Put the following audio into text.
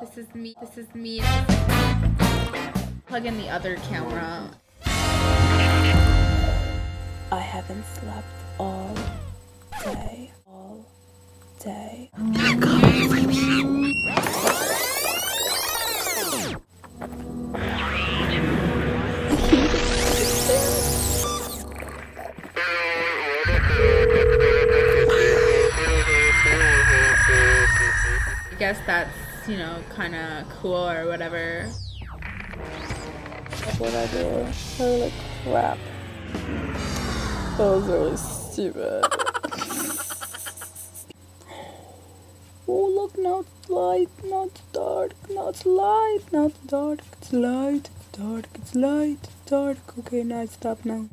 This is me. This is me. Plug in the other camera. I haven't slept all day. All day. I guess that's, you know, kind of cool or whatever. What I do? I look crap. That was really stupid. Oh look, now it's light, now it's dark, now it's light, now it's dark, it's light, it's dark, it's light, it's dark. Okay, now I stop now.